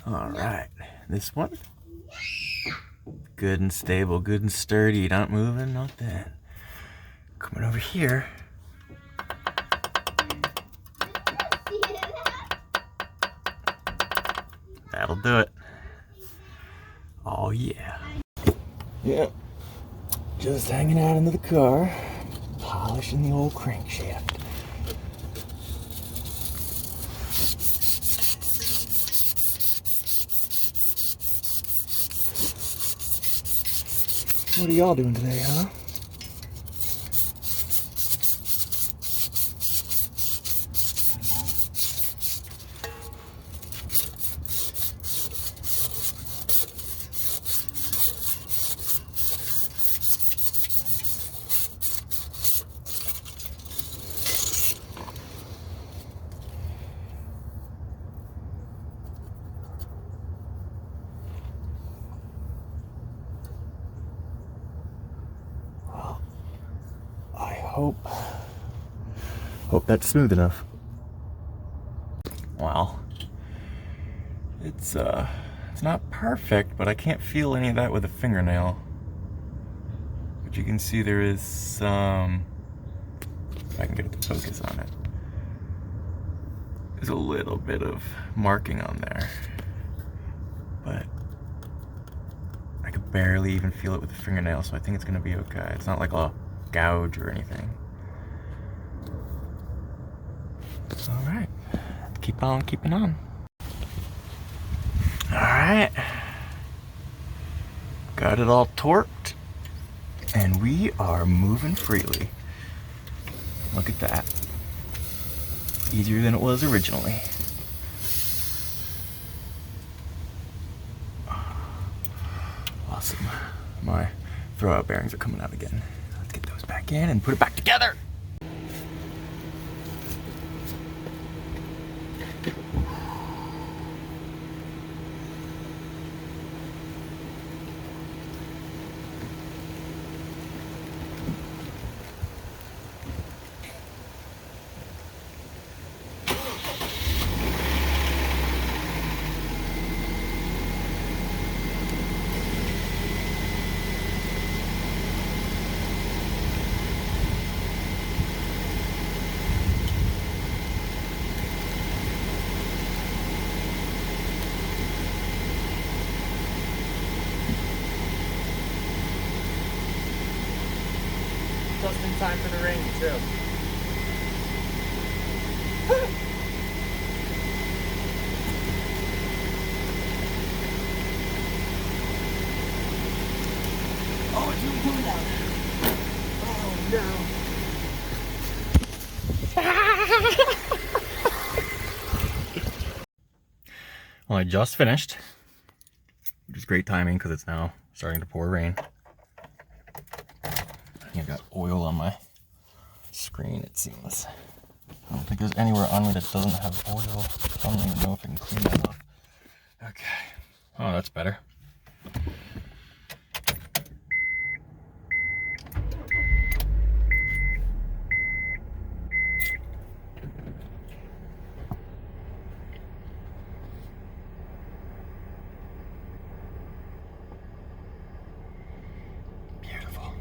All right, this one, good and stable, good and sturdy, not moving, nothing. Coming over here. That'll do it. Oh yeah. Yep. Just hanging out into the car, polishing the old crankshaft. What are y'all doing today, huh? Well, I hope that's smooth enough. Well, it's not perfect, but I can't feel any of that with a fingernail. But you can see there is some, if I can get it to focus on it, there's a little bit of marking on there, but I could barely even feel it with the fingernail, so I think it's gonna be okay. It's not like a gouge or anything. All right, keep on keeping on. All right, got it all torqued, and we are moving freely. Look at that. Easier than it was originally. Awesome. My throwout bearings are coming out again. Let's get those back in and put it back together. Just in time for the rain, too. Oh, it's really coming down. Oh, no. Well, I just finished, which is great timing because it's now starting to pour rain. I've got oil on my screen, it seems. I don't think there's anywhere on me that doesn't have oil. I don't even know if I can clean that up. Okay. Oh, that's better. Beautiful.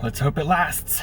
Let's hope it lasts.